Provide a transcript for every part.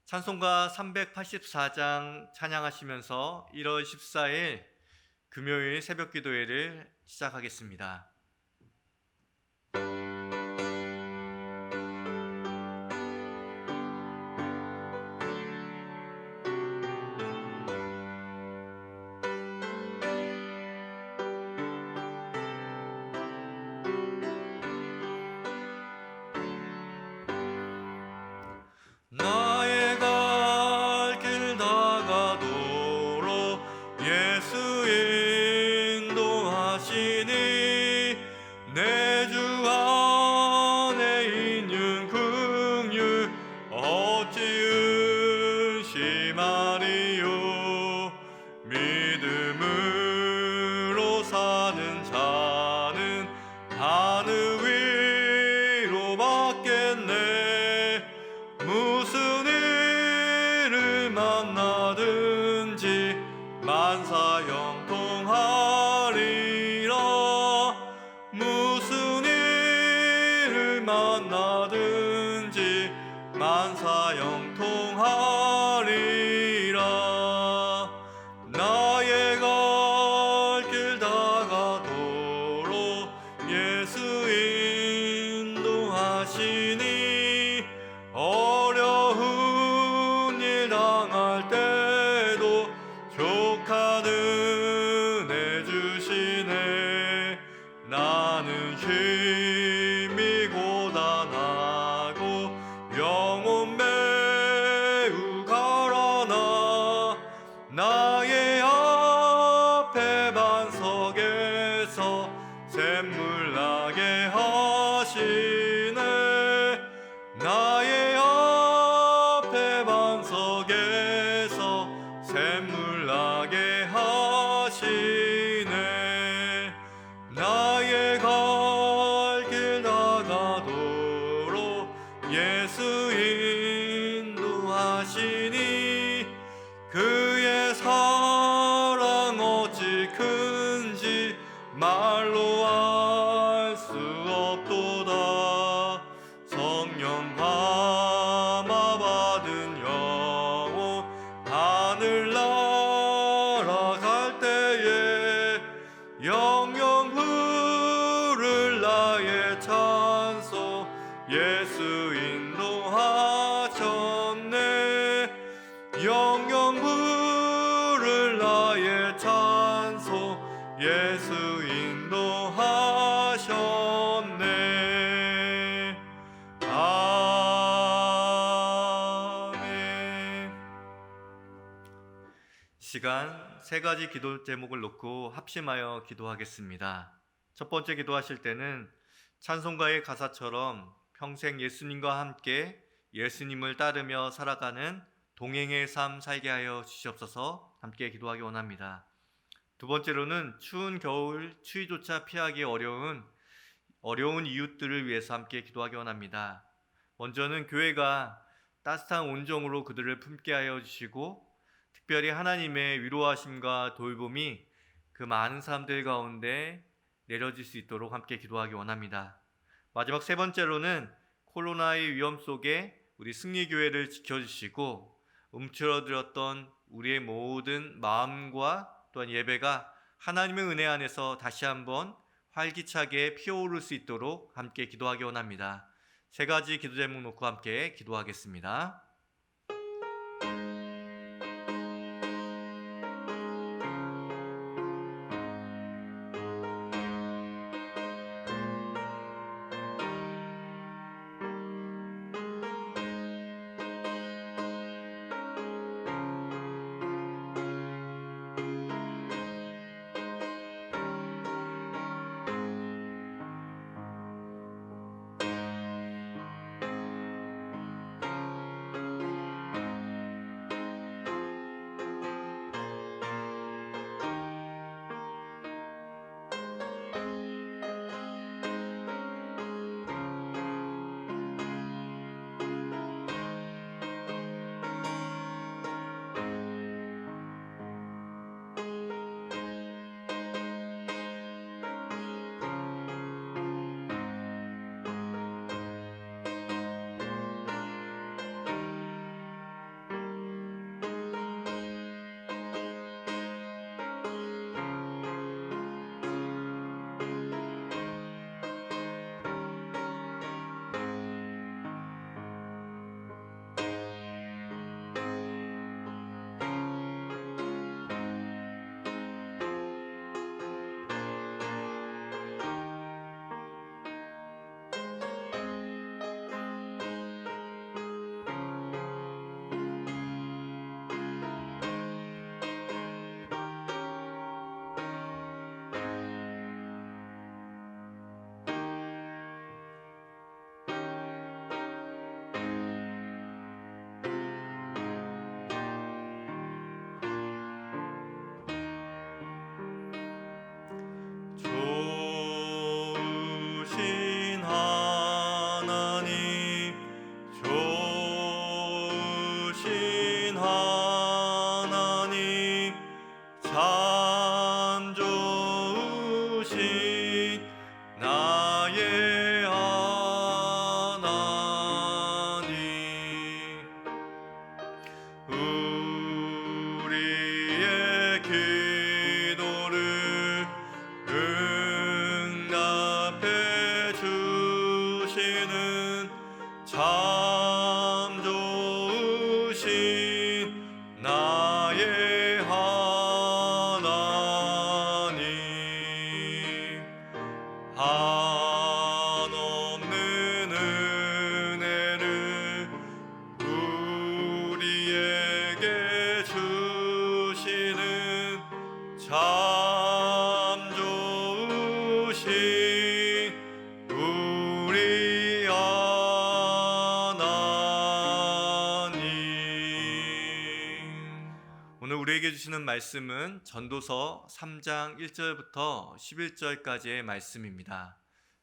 찬송가 384장 찬양하시면서 1월 14일 금요일 새벽 기도회를 시작하겠습니다. 나의 갈 길 다가도록 예수 인도하시니 내 주 안에 있는 긍휼 어찌 의심하리요. 믿음으로 사는 자는 하늘 위로 받겠네. 무슨 일을 만나든지 만사형통하리라. 무슨 일을 만나든지 만사형통하리라. 나의 갈 길 다가도록 예수 인도하시니 어려운 일 당할 때도 족한 은혜 주시네. 나는 힘이 고단하고 영혼 매우 가라나 나의 앞에 반석에서 샘물 나게 하시네. 나의 앞에 반석에서 샘물 나게 하시네. 나의 갈 길 다가도록 예수 인도하시니 그의 사랑 어찌 큰지 말로 알 수 없도다. 성령 감화 받은 영혼 하늘 날아갈 때에 영영 부를 나의 찬송 예수 인도하셨네. 영영 부를 나의 찬송 예수 인도하셨네. 아멘. 시간 세 가지 기도 제목을 놓고 합심하여 기도하겠습니다. 첫 번째 기도하실 때는 찬송가의 가사처럼 평생 예수님과 함께 예수님을 따르며 살아가는 동행의 삶 살게 하여 주시옵소서 함께 기도하기 원합니다. 두 번째로는 추운 겨울 추위조차 피하기 어려운 이웃들을 위해서 함께 기도하기 원합니다. 먼저는 교회가 따뜻한 온정으로 그들을 품게 하여 주시고 특별히 하나님의 위로하심과 돌봄이 그 많은 사람들 가운데 내려질 수 있도록 함께 기도하기 원합니다. 마지막 세 번째로는 코로나의 위험 속에 우리 승리교회를 지켜주시고 움츠러들었던 우리의 모든 마음과 또한 예배가 하나님의 은혜 안에서 다시 한번 활기차게 피어오를 수 있도록 함께 기도하기 원합니다. 세 가지 기도 제목 놓고 함께 기도하겠습니다. 좋으신 하나님, 참 좋으신 나의 하나님, 우리의 기도를 응답해 주시는 참 좋으신 나의 하나님, 한없는 은혜를 우리에게 주시는 참 좋으신 우리 하나님. 오늘 우리에게 주시는 말씀은 전도서 3장 1절부터 11절까지의 말씀입니다.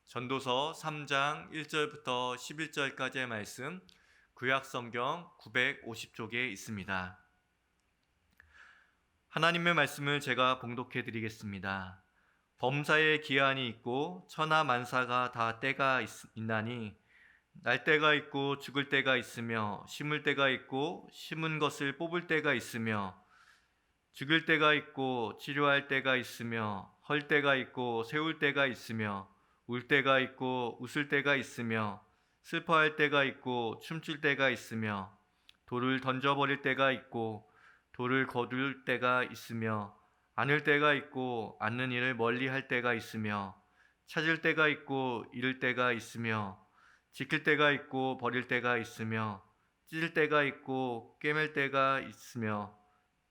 전도서 3장 1절부터 11절까지의 말씀, 구약성경 950쪽에 있습니다. 하나님의 말씀을 제가 봉독해 드리겠습니다. 범사에 기한이 있고 천하 만사가 다 때가 있나니 날 때가 있고 죽을 때가 있으며 심을 때가 있고 심은 것을 뽑을 때가 있으며 죽을 때가 있고 치료할 때가 있으며 헐 때가 있고 세울 때가 있으며 울 때가 있고 웃을 때가 있으며 슬퍼할 때가 있고 춤출 때가 있으며 돌을 던져버릴 때가 있고 돌을 거둘 때가 있으며 안을 때가 있고 않는 일을 멀리 할 때가 있으며 찾을 때가 있고 잃을 때가 있으며 지킬 때가 있고 버릴 때가 있으며 찢을 때가 있고 꿰맬 때가 있으며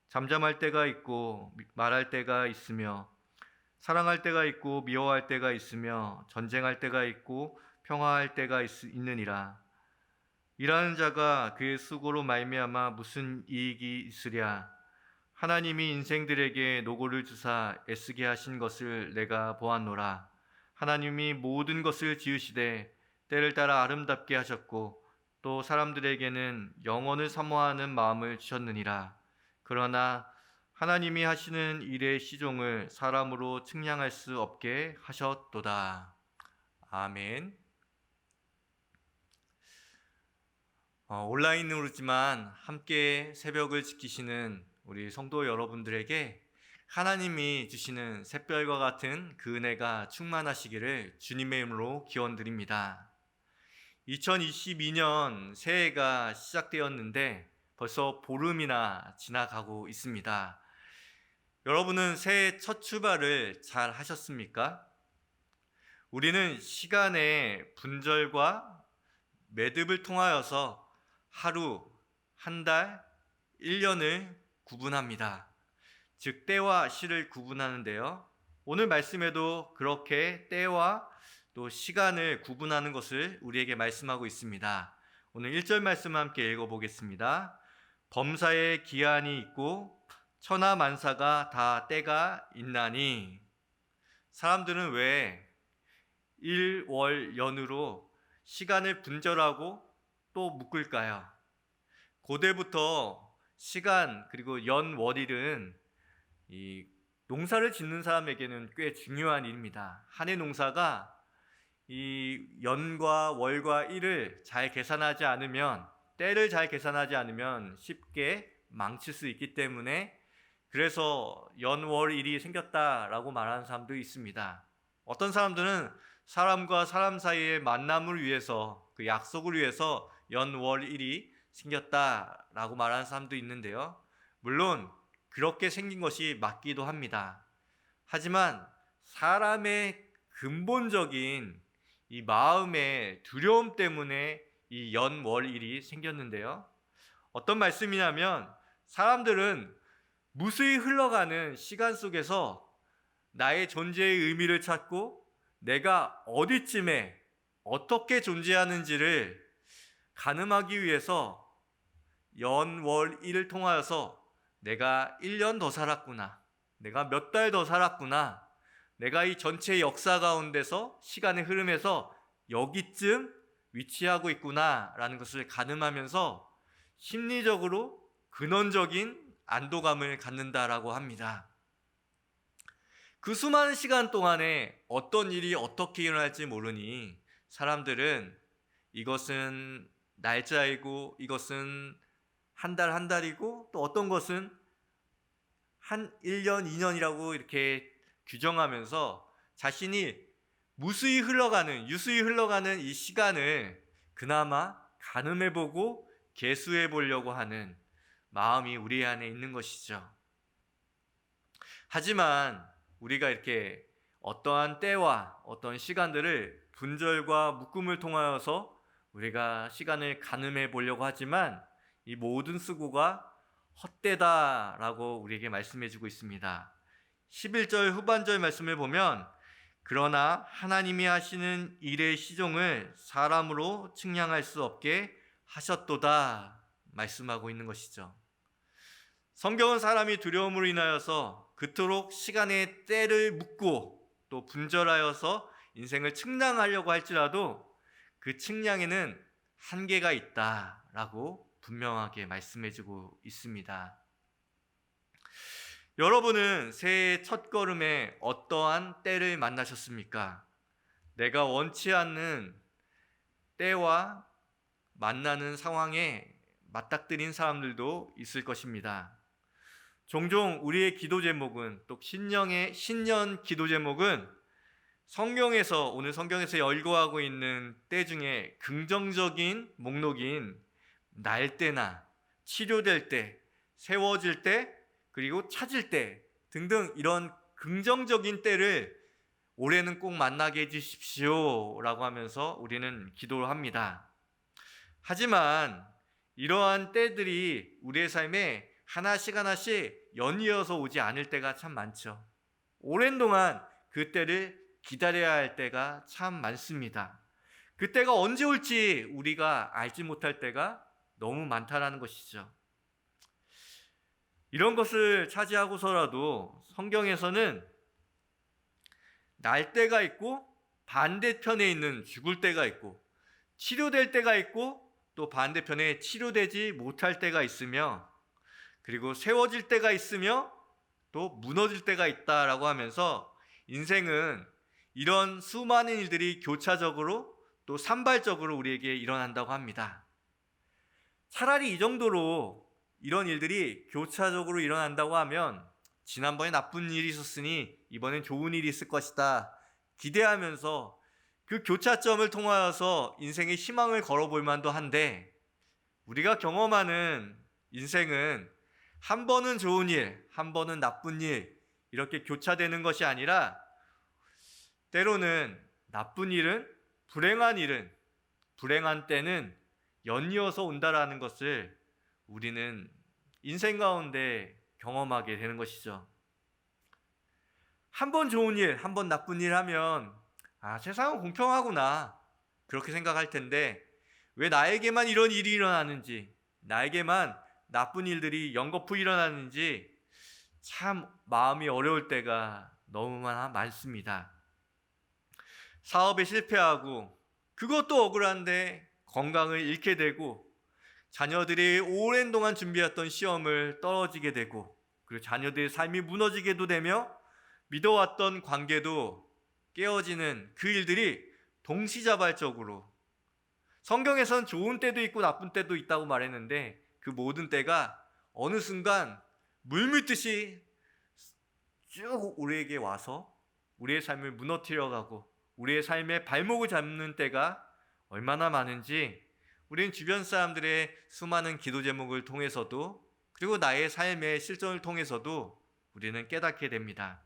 잠잠할 때가 있고 말할 때가 있으며 사랑할 때가 있고 미워할 때가 있으며 전쟁할 때가 있고 평화할 때가 있느니라. 일하는 자가 그의 수고로 말미암아 무슨 이익이 있으랴. 하나님이 인생들에게 노고를 주사 애쓰게 하신 것을 내가 보았노라. 하나님이 모든 것을 지으시되 때를 따라 아름답게 하셨고 또 사람들에게는 영원을 사모하는 마음을 주셨느니라. 그러나 하나님이 하시는 일의 시종을 사람으로 측량할 수 없게 하셨도다. 아멘. 온라인으로지만 함께 새벽을 지키시는 우리 성도 여러분들에게 하나님이 주시는 샛별과 같은 그 은혜가 충만하시기를 주님의 이름으로 기원드립니다. 2022년 새해가 시작되었는데 벌써 보름이나 지나가고 있습니다. 여러분은 새해 첫 출발을 잘 하셨습니까? 우리는 시간의 분절과 매듭을 통하여서 하루, 한 달, 1년을 구분합니다. 즉 때와 시를 구분하는데요. 오늘 말씀에도 그렇게 때와 또 시간을 구분하는 것을 우리에게 말씀하고 있습니다. 오늘 1절 말씀 함께 읽어보겠습니다. 범사에 기한이 있고 천하 만사가 다 때가 있나니. 사람들은 왜 일, 월, 연으로 시간을 분절하고 또 묶을까요? 고대부터 시간 그리고 연, 월일은 이 농사를 짓는 사람에게는 꽤 중요한 일입니다. 한 해 농사가 이 연과 월과 일을 잘 계산하지 않으면, 때를 잘 계산하지 않으면 쉽게 망칠 수 있기 때문에 그래서 연, 월, 일이 생겼다라고 말하는 사람도 있습니다. 어떤 사람들은 사람과 사람 사이의 만남을 위해서, 그 약속을 위해서 연, 월, 일이 생겼다라고 말하는 사람도 있는데요. 물론 그렇게 생긴 것이 맞기도 합니다. 하지만 사람의 근본적인 이 마음의 두려움 때문에 이 연, 월, 일이 생겼는데요. 어떤 말씀이냐면 사람들은 무수히 흘러가는 시간 속에서 나의 존재의 의미를 찾고 내가 어디쯤에 어떻게 존재하는지를 가늠하기 위해서 연, 월, 일을 통하여서 내가 1년 더 살았구나, 내가 몇 달 더 살았구나, 내가 이 전체 역사 가운데서 시간의 흐름에서 여기쯤 위치하고 있구나라는 것을 가늠하면서 심리적으로 근원적인 안도감을 갖는다라고 합니다. 그 수많은 시간 동안에 어떤 일이 어떻게 일어날지 모르니 사람들은 이것은 날짜이고 이것은 한 달 한 달이고 또 어떤 것은 한 1년 2년이라고 이렇게 규정하면서 자신이 유수히 흘러가는 이 시간을 그나마 가늠해보고 계수해보려고 하는 마음이 우리 안에 있는 것이죠. 하지만 우리가 이렇게 어떠한 때와 어떤 시간들을 분절과 묶음을 통하여서 우리가 시간을 가늠해 보려고 하지만 이 모든 수고가 헛되다라고 우리에게 말씀해 주고 있습니다. 11절 후반절 말씀을 보면 그러나 하나님이 하시는 일의 시종을 사람으로 측량할 수 없게 하셨도다 말씀하고 있는 것이죠. 성경은 사람이 두려움으로 인하여서 그토록 시간의 때를 묻고 또 분절하여서 인생을 측량하려고 할지라도 그 측량에는 한계가 있다라고 분명하게 말씀해주고 있습니다. 여러분은 새해 첫걸음에 어떠한 때를 만나셨습니까? 내가 원치 않는 때와 만나는 상황에 맞닥뜨린 사람들도 있을 것입니다. 종종 우리의 기도 제목은 또 신년 기도 제목은 오늘 성경에서 열거하고 있는 때 중에 긍정적인 목록인 날 때나 치료될 때, 세워질 때, 그리고 찾을 때 등등 이런 긍정적인 때를 올해는 꼭 만나게 해주십시오 라고 하면서 우리는 기도를 합니다. 하지만 이러한 때들이 우리의 삶에 하나씩 연이어서 오지 않을 때가 참 많죠. 오랜 동안 그 때를 기다려야 할 때가 참 많습니다. 그 때가 언제 올지 우리가 알지 못할 때가 너무 많다라는 것이죠. 이런 것을 차지하고서라도 성경에서는 날 때가 있고 반대편에 있는 죽을 때가 있고 치료될 때가 있고 또 반대편에 치료되지 못할 때가 있으며 그리고 세워질 때가 있으며 또 무너질 때가 있다라고 하면서 인생은 이런 수많은 일들이 교차적으로 또 산발적으로 우리에게 일어난다고 합니다. 차라리 이 정도로 이런 일들이 교차적으로 일어난다고 하면 지난번에 나쁜 일이 있었으니 이번엔 좋은 일이 있을 것이다 기대하면서 그 교차점을 통하여서 인생의 희망을 걸어볼 만도 한데 우리가 경험하는 인생은 한 번은 좋은 일, 한 번은 나쁜 일 이렇게 교차되는 것이 아니라 때로는 나쁜 일은 불행한 때는 연이어서 온다라는 것을 우리는 인생 가운데 경험하게 되는 것이죠. 한 번 좋은 일, 한 번 나쁜 일 하면 세상은 공평하구나 그렇게 생각할 텐데 왜 나에게만 이런 일이 일어나는지 나에게만 나쁜 일들이 연거푸 일어나는지 참 마음이 어려울 때가 너무 많습니다. 사업에 실패하고 그것도 억울한데 건강을 잃게 되고 자녀들이 오랜 동안 준비했던 시험을 떨어지게 되고 그리고 자녀들의 삶이 무너지게도 되며 믿어왔던 관계도 깨어지는 그 일들이 동시다발적으로 성경에선 좋은 때도 있고 나쁜 때도 있다고 말했는데 그 모든 때가 어느 순간 물밀듯이 쭉 우리에게 와서 우리의 삶을 무너뜨려가고 우리의 삶의 발목을 잡는 때가 얼마나 많은지 우리는 주변 사람들의 수많은 기도 제목을 통해서도 그리고 나의 삶의 실전을 통해서도 우리는 깨닫게 됩니다.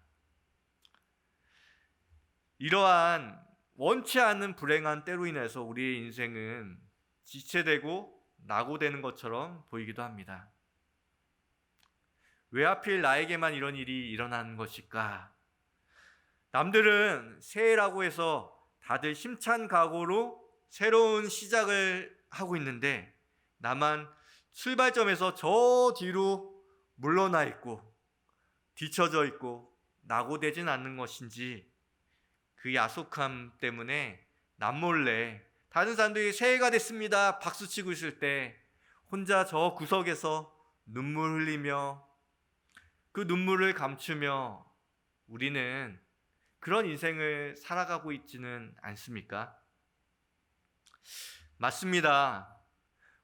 이러한 원치 않는 불행한 때로 인해서 우리의 인생은 지체되고 낙오되는 것처럼 보이기도 합니다. 왜 하필 나에게만 이런 일이 일어나는 것일까? 남들은 새해라고 해서 다들 힘찬 각오로 새로운 시작을 하고 있는데 나만 출발점에서 저 뒤로 물러나 있고 뒤처져 있고 낙오되진 않는 것인지 그 야속함 때문에 남몰래 다른 사람들이 새해가 됐습니다 박수치고 있을 때 혼자 저 구석에서 눈물 흘리며 그 눈물을 감추며 우리는 그런 인생을 살아가고 있지는 않습니까? 맞습니다.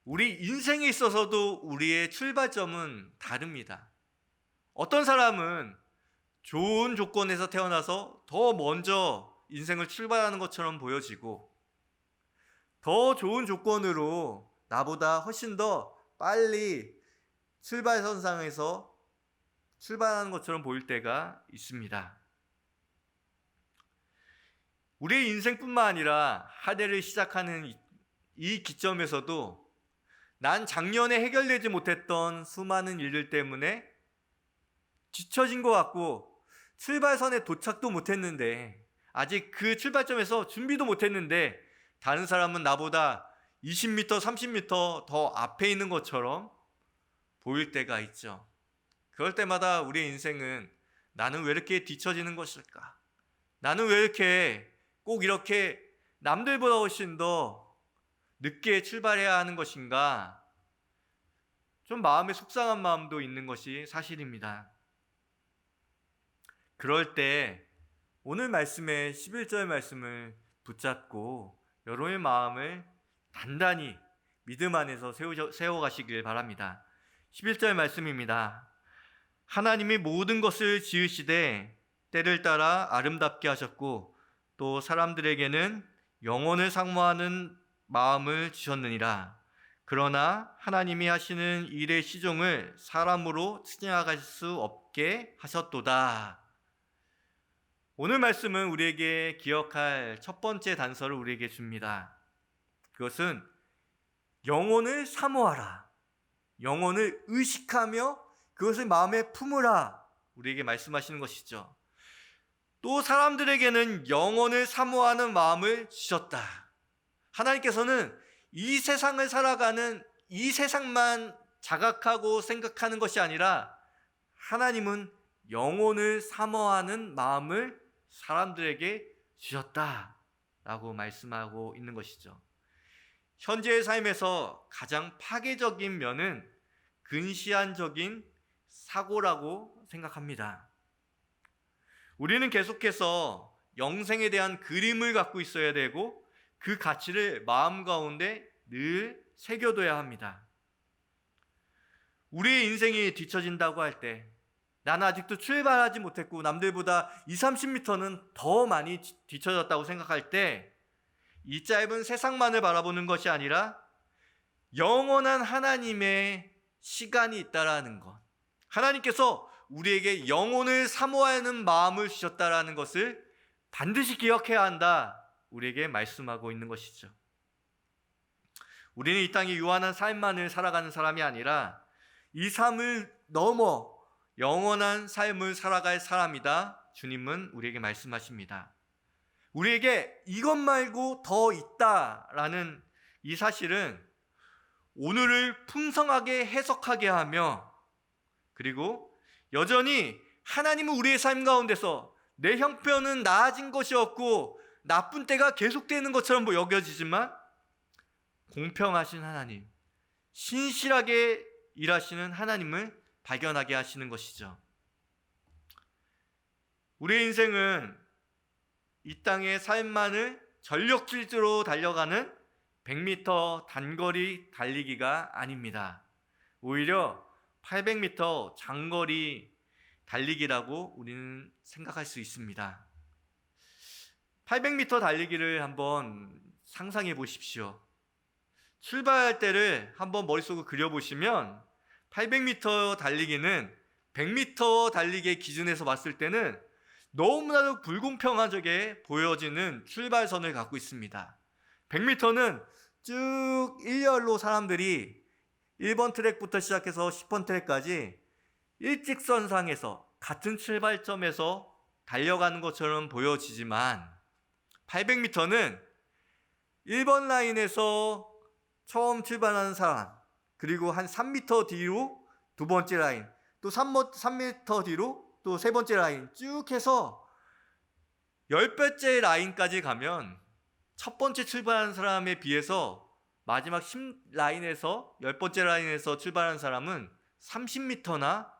우리 인생에 있어서도 우리의 출발점은 다릅니다. 어떤 사람은 좋은 조건에서 태어나서 더 먼저 인생을 출발하는 것처럼 보여지고 더 좋은 조건으로 나보다 훨씬 더 빨리 출발선상에서 출발하는 것처럼 보일 때가 있습니다. 우리의 인생뿐만 아니라 한 해를 시작하는 이 기점에서도 난 작년에 해결되지 못했던 수많은 일들 때문에 지쳐진 것 같고 출발선에 도착도 못했는데 아직 그 출발점에서 준비도 못했는데 다른 사람은 나보다 20m, 30m 더 앞에 있는 것처럼 보일 때가 있죠. 그럴 때마다 우리의 인생은 나는 왜 이렇게 뒤처지는 것일까? 나는 왜 이렇게 꼭 이렇게 남들보다 훨씬 더 늦게 출발해야 하는 것인가? 좀 마음에 속상한 마음도 있는 것이 사실입니다. 그럴 때 오늘 말씀의 11절 말씀을 붙잡고 여러분의 마음을 단단히 믿음 안에서 세워가시길 바랍니다. 11절 말씀입니다. 하나님이 모든 것을 지으시되 때를 따라 아름답게 하셨고 또 사람들에게는 영혼을 사모하는 마음을 주셨느니라. 그러나 하나님이 하시는 일의 시종을 사람으로 측량할 수 없게 하셨도다. 오늘 말씀은 우리에게 기억할 첫 번째 단서를 우리에게 줍니다. 그것은 영혼을 사모하라. 영혼을 의식하며 그것을 마음에 품으라. 우리에게 말씀하시는 것이죠. 또 사람들에게는 영혼을 사모하는 마음을 주셨다. 하나님께서는 이 세상을 살아가는 이 세상만 자각하고 생각하는 것이 아니라 하나님은 영혼을 사모하는 마음을 사람들에게 주셨다라고 말씀하고 있는 것이죠. 현재의 삶에서 가장 파괴적인 면은 근시안적인 사고라고 생각합니다. 우리는 계속해서 영생에 대한 그림을 갖고 있어야 되고 그 가치를 마음 가운데 늘 새겨둬야 합니다. 우리의 인생이 뒤처진다고 할 때 나는 아직도 출발하지 못했고 남들보다 20-30m는 더 많이 뒤처졌다고 생각할 때 이 짧은 세상만을 바라보는 것이 아니라 영원한 하나님의 시간이 있다라는 것, 하나님께서 우리에게 영혼을 사모하는 마음을 주셨다라는 것을 반드시 기억해야 한다, 우리에게 말씀하고 있는 것이죠. 우리는 이 땅의 유한한 삶만을 살아가는 사람이 아니라 이 삶을 넘어 영원한 삶을 살아갈 사람이다, 주님은 우리에게 말씀하십니다. 우리에게 이것 말고 더 있다라는 이 사실은 오늘을 풍성하게 해석하게 하며 그리고 여전히 하나님은 우리의 삶 가운데서 내 형편은 나아진 것이 없고 나쁜 때가 계속되는 것처럼 여겨지지만 공평하신 하나님, 신실하게 일하시는 하나님을 발견하게 하시는 것이죠. 우리의 인생은 이 땅의 삶만을 전력 질주로 달려가는 100m 단거리 달리기가 아닙니다. 오히려 800m 장거리 달리기라고 우리는 생각할 수 있습니다. 800m 달리기를 한번 상상해 보십시오. 출발할 때를 한번 머릿속으로 그려보시면 800m 달리기는 100m 달리기의 기준에서 봤을 때는 너무나도 불공평하게 보여지는 출발선을 갖고 있습니다. 100m는 쭉 일렬로 사람들이 1번 트랙부터 시작해서 10번 트랙까지 일직선상에서 같은 출발점에서 달려가는 것처럼 보여지지만 800m는 1번 라인에서 처음 출발하는 사람, 그리고 한 3m 뒤로 두 번째 라인, 또 3m 뒤로 또 세 번째 라인 쭉 해서 10번째 라인까지 가면 첫 번째 출발한 사람에 비해서 마지막 10라인에서 10번째 라인에서 출발한 사람은 30m나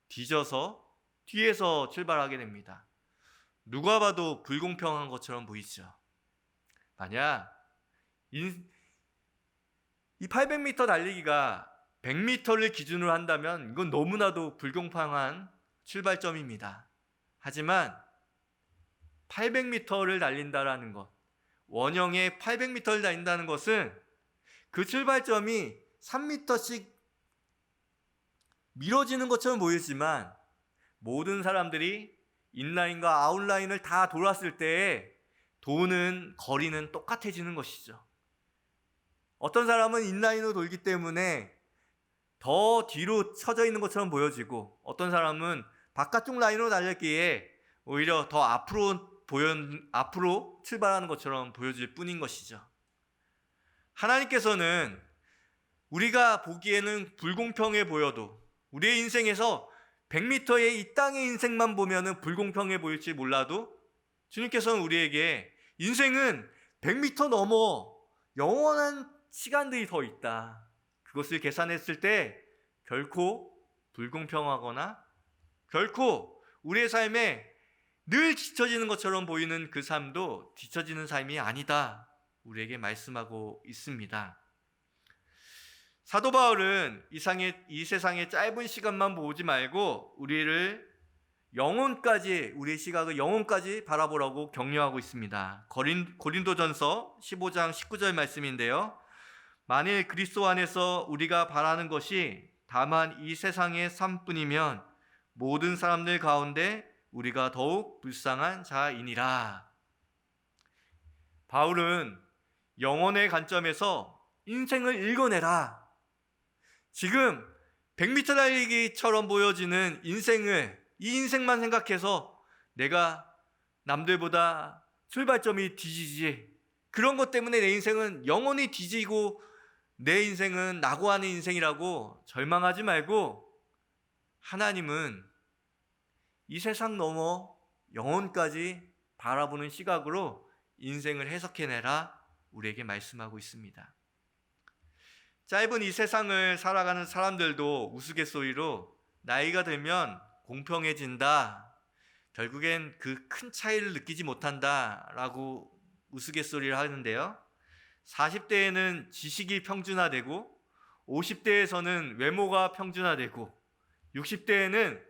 뒤져서 뒤에서 출발하게 됩니다. 누가 봐도 불공평한 것처럼 보이죠. 만약 이 800m 달리기가 100m를 기준으로 한다면 이건 너무나도 불공평한 출발점입니다. 하지만 800m를 달린다라는 것, 원형의 800m를 달린다는 것은 그 출발점이 3m씩 미뤄지는 것처럼 보이지만 모든 사람들이 인라인과 아웃라인을 다 돌았을 때에 도는 거리는 똑같아지는 것이죠. 어떤 사람은 인라인으로 돌기 때문에 더 뒤로 쳐져 있는 것처럼 보여지고, 어떤 사람은 바깥쪽 라인으로 달렸기에 오히려 더 앞으로 출발하는 것처럼 보여질 뿐인 것이죠. 하나님께서는 우리가 보기에는 불공평해 보여도, 우리의 인생에서 100m의 이 땅의 인생만 보면은 불공평해 보일지 몰라도, 주님께서는 우리에게 인생은 100m 넘어 영원한 시간들이 더 있다, 그것을 계산했을 때 결코 불공평하거나 결코 우리의 삶에 늘 뒤처지는 것처럼 보이는 그 삶도 뒤처지는 삶이 아니다, 우리에게 말씀하고 있습니다. 사도 바울은 이 세상의 짧은 시간만 보지 말고 우리의 시각을 영혼까지 바라보라고 격려하고 있습니다. 고린도전서 15장 19절 말씀인데요. 만일 그리스도 안에서 우리가 바라는 것이 다만 이 세상의 삶뿐이면 모든 사람들 가운데 우리가 더욱 불쌍한 자이니라. 바울은 영혼의 관점에서 인생을 읽어내라, 지금 100m 달리기처럼 보여지는 이 인생만 생각해서 내가 남들보다 출발점이 뒤지지, 그런 것 때문에 내 인생은 영원히 뒤지고 내 인생은 낙오하는 인생이라고 절망하지 말고, 하나님은 이 세상 넘어 영혼까지 바라보는 시각으로 인생을 해석해내라, 우리에게 말씀하고 있습니다. 짧은 이 세상을 살아가는 사람들도 우스갯소리로 나이가 들면 공평해진다, 결국엔 그 큰 차이를 느끼지 못한다 라고 우스갯소리를 하는데요. 40대에는 지식이 평준화되고, 50대에서는 외모가 평준화되고, 60대에는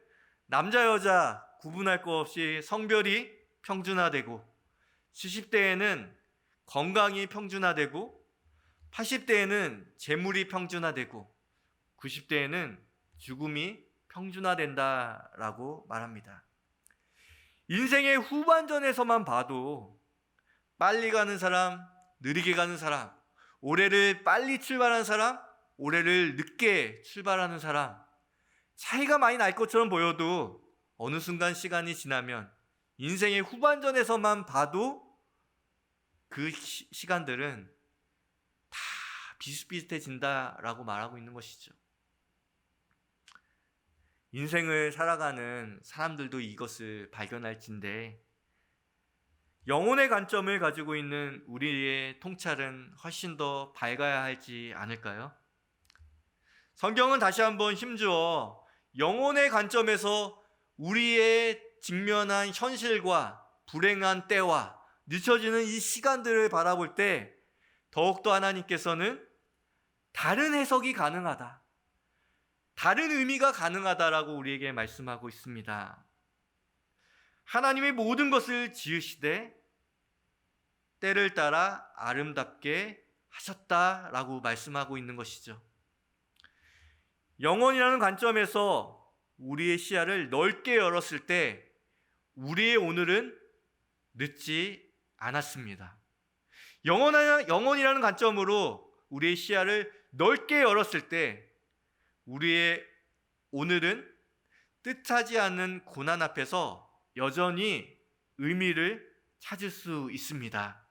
남자 여자 구분할 것 없이 성별이 평준화되고, 70대에는 건강이 평준화되고, 80대에는 재물이 평준화되고, 90대에는 죽음이 평준화된다라고 말합니다. 인생의 후반전에서만 봐도 빨리 가는 사람, 느리게 가는 사람, 올해를 빨리 출발하는 사람, 올해를 늦게 출발하는 사람, 차이가 많이 날 것처럼 보여도 어느 순간 시간이 지나면 인생의 후반전에서만 봐도 그 시간들은 다 비슷비슷해진다라고 말하고 있는 것이죠. 인생을 살아가는 사람들도 이것을 발견할진데, 영혼의 관점을 가지고 있는 우리의 통찰은 훨씬 더 밝아야 하지 않을까요? 성경은 다시 한번 힘주어 영혼의 관점에서 우리의 직면한 현실과 불행한 때와 늦춰지는 이 시간들을 바라볼 때 더욱더 하나님께서는 다른 해석이 가능하다, 다른 의미가 가능하다라고 우리에게 말씀하고 있습니다. 하나님의 모든 것을 지으시되 때를 따라 아름답게 하셨다라고 말씀하고 있는 것이죠. 영혼이라는 관점에서 우리의 시야를 넓게 열었을 때 우리의 오늘은 늦지 않았습니다. 영혼이라는 관점으로 우리의 시야를 넓게 열었을 때 우리의 오늘은 뜻하지 않는 고난 앞에서 여전히 의미를 찾을 수 있습니다.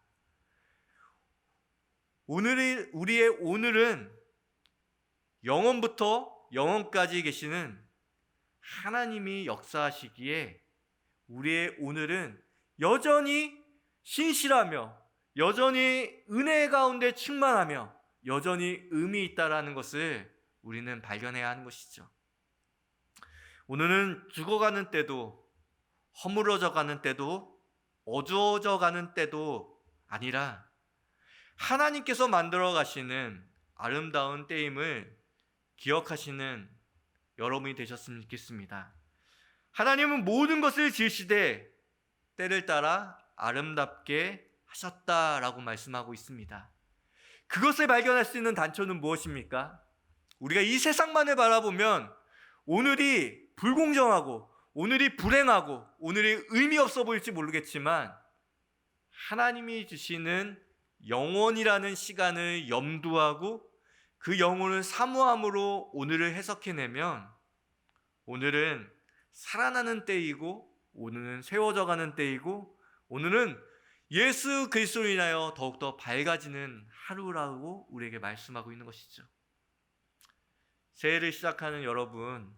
우리의 오늘은 영원부터 영원까지 계시는 하나님이 역사하시기에 우리의 오늘은 여전히 신실하며 여전히 은혜 가운데 충만하며 여전히 의미 있다라는 것을 우리는 발견해야 하는 것이죠. 오늘은 죽어가는 때도, 허물어져 가는 때도, 어두워져 가는 때도 아니라 하나님께서 만들어 가시는 아름다운 때임을 기억하시는 여러분이 되셨으면 좋겠습니다. 하나님은 모든 것을 지으시되 때를 따라 아름답게 하셨다라고 말씀하고 있습니다. 그것을 발견할 수 있는 단초는 무엇입니까? 우리가 이 세상만을 바라보면 오늘이 불공정하고 오늘이 불행하고 오늘이 의미 없어 보일지 모르겠지만 하나님이 주시는 영원이라는 시간을 염두하고 그 영혼을 사모함으로 오늘을 해석해내면 오늘은 살아나는 때이고 오늘은 세워져가는 때이고 오늘은 예수 그리스도로 인하여 더욱더 밝아지는 하루라고 우리에게 말씀하고 있는 것이죠. 새해를 시작하는 여러분,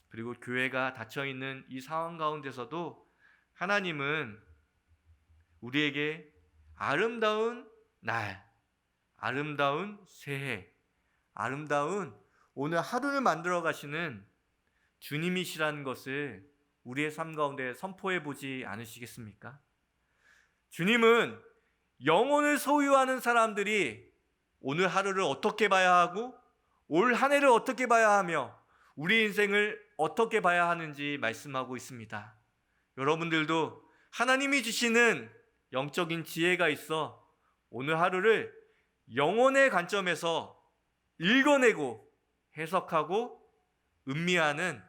그리고 교회가 닫혀있는 이 상황 가운데서도 하나님은 우리에게 아름다운 날, 아름다운 새해, 아름다운 오늘 하루를 만들어 가시는 주님이시라는 것을 우리의 삶 가운데 선포해 보지 않으시겠습니까? 주님은 영혼을 소유하는 사람들이 오늘 하루를 어떻게 봐야 하고 올 한 해를 어떻게 봐야 하며 우리 인생을 어떻게 봐야 하는지 말씀하고 있습니다. 여러분들도 하나님이 주시는 영적인 지혜가 있어 오늘 하루를 영혼의 관점에서 읽어내고 해석하고 음미하는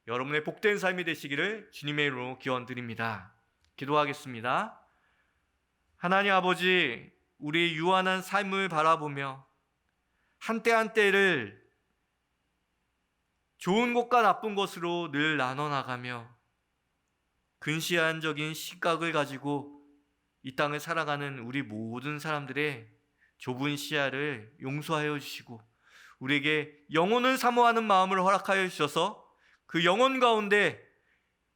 여러분의 복된 삶이 되시기를 주님의 이름으로 기원드립니다. 기도하겠습니다. 하나님 아버지, 우리의 유한한 삶을 바라보며 한때 한때를 좋은 것과 나쁜 것으로 늘 나눠 나가며 근시안적인 시각을 가지고 이 땅을 살아가는 우리 모든 사람들의 좁은 시야를 용서하여 주시고 우리에게 영혼을 사모하는 마음을 허락하여 주셔서 그 영혼 가운데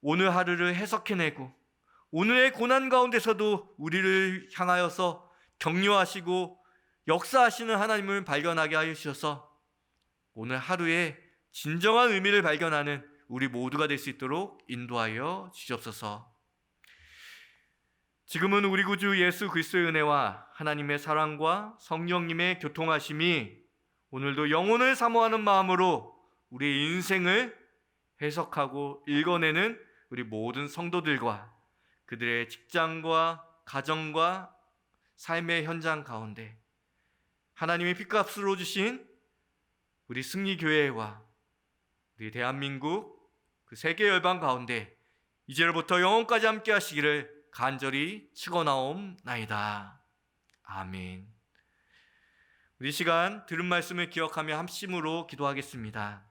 오늘 하루를 해석해내고 오늘의 고난 가운데서도 우리를 향하여서 격려하시고 역사하시는 하나님을 발견하게 하여 주셔서 오늘 하루에 진정한 의미를 발견하는 우리 모두가 될 수 있도록 인도하여 주시옵소서. 지금은 우리 구주 예수 그리스도의 은혜와 하나님의 사랑과 성령님의 교통하심이 오늘도 영혼을 사모하는 마음으로 우리의 인생을 해석하고 읽어내는 우리 모든 성도들과 그들의 직장과 가정과 삶의 현장 가운데 하나님의 핏값으로 주신 우리 승리교회와 우리 대한민국 그 세계 열방 가운데 이제로부터 영원까지 함께 하시기를 간절히 축원하옵나이다. 아멘. 우리 시간 들은 말씀을 기억하며 합심으로 기도하겠습니다.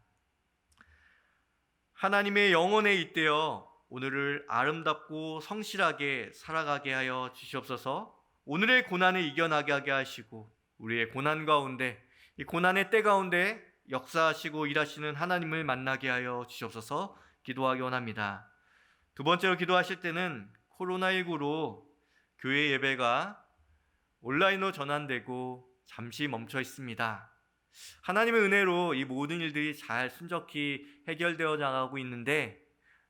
하나님의 영혼에 잇대어 오늘을 아름답고 성실하게 살아가게 하여 주시옵소서. 오늘의 고난을 이겨나게 하게 하시고 우리의 고난 가운데 이 고난의 때 가운데 역사하시고 일하시는 하나님을 만나게 하여 주시옵소서. 기도하기 원합니다. 두 번째로 기도하실 때는 코로나19로 교회 예배가 온라인으로 전환되고 잠시 멈춰 있습니다. 하나님의 은혜로 이 모든 일들이 잘 순적히 해결되어 나가고 있는데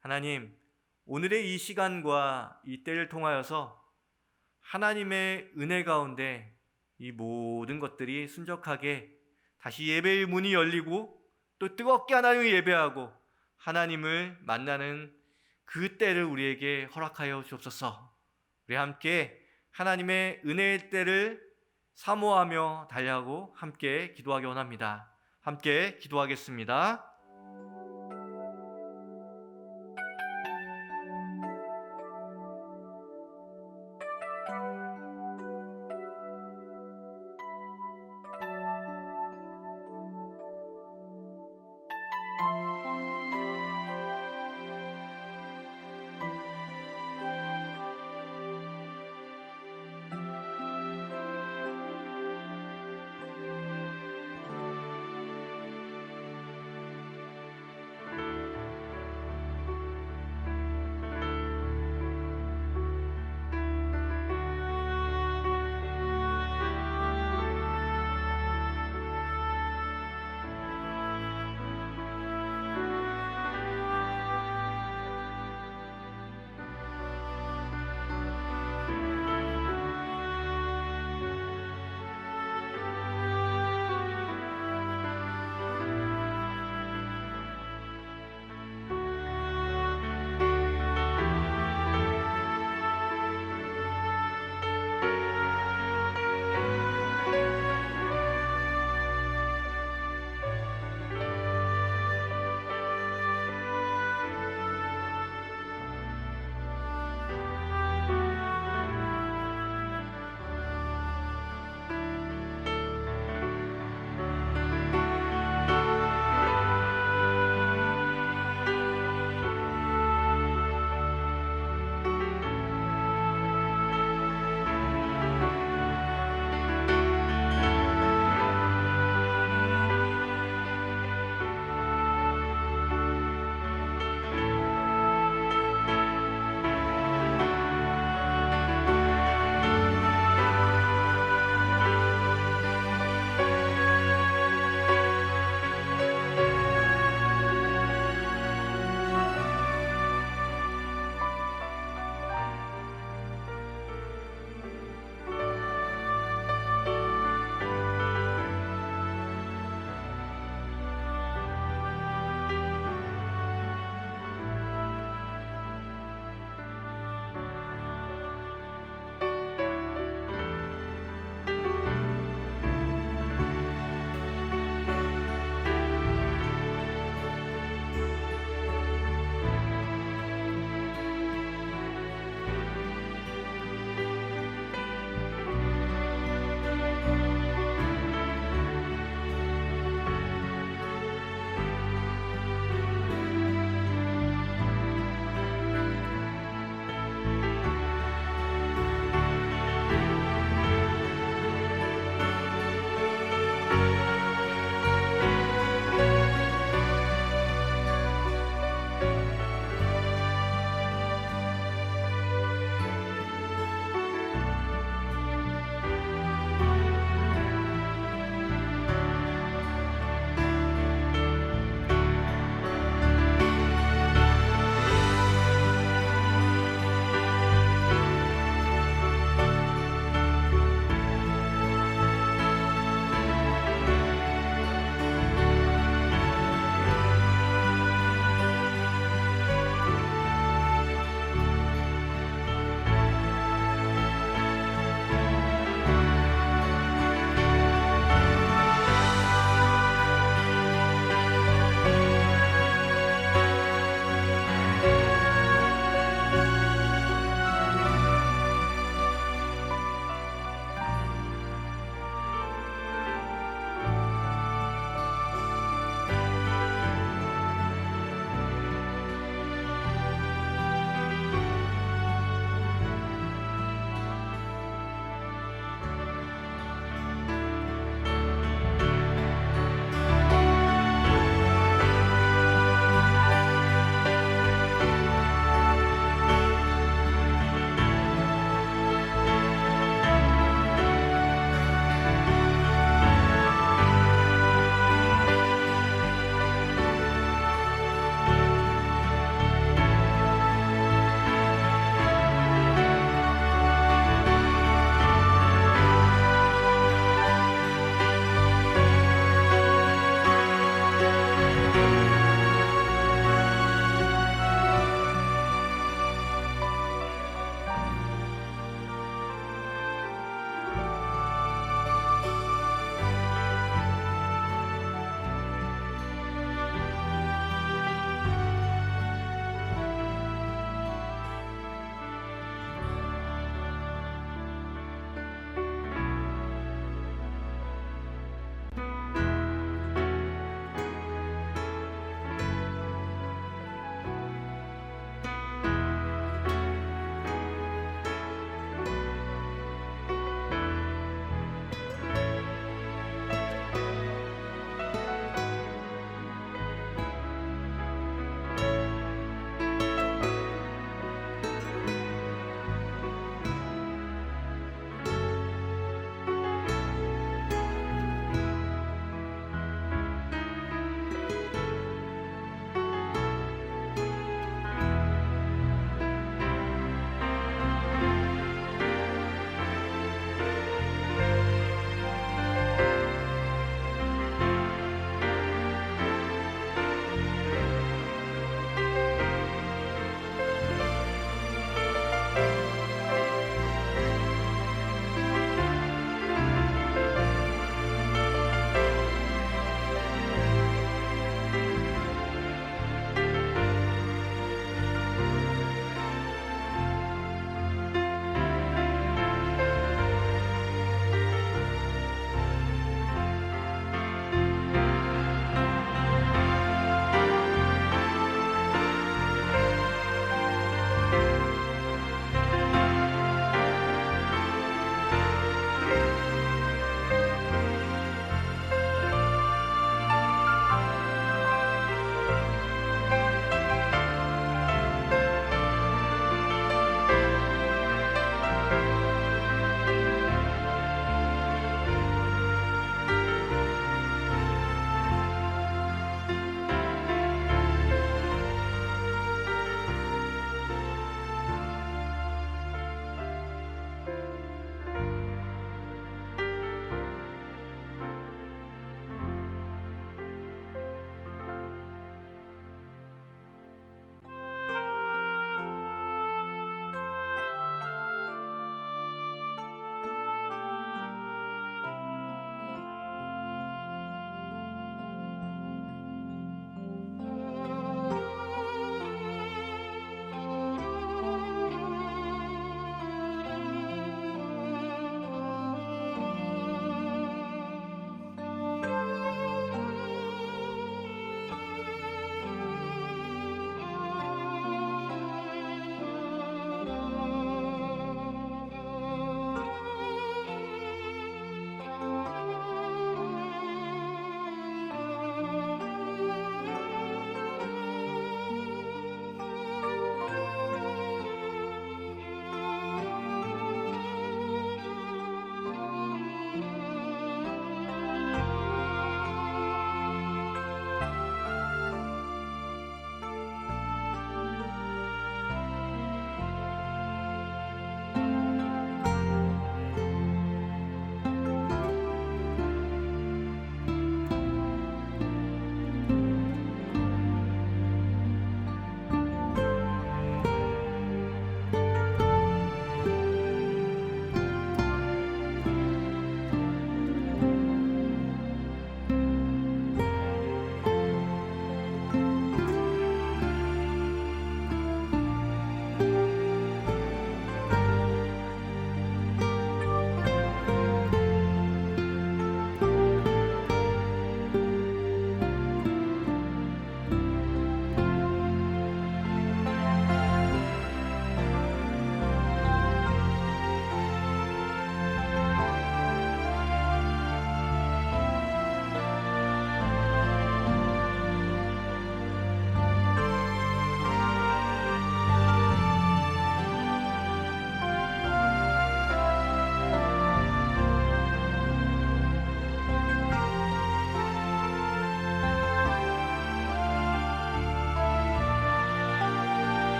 하나님, 오늘의 이 시간과 이 때를 통하여서 하나님의 은혜 가운데 이 모든 것들이 순적하게 다시 예배의 문이 열리고 또 뜨겁게 하나님을 예배하고 하나님을 만나는 그 때를 우리에게 허락하여 주옵소서. 우리 함께 하나님의 은혜의 때를 사모하며 달려가고 함께 기도하기 원합니다. 함께 기도하겠습니다.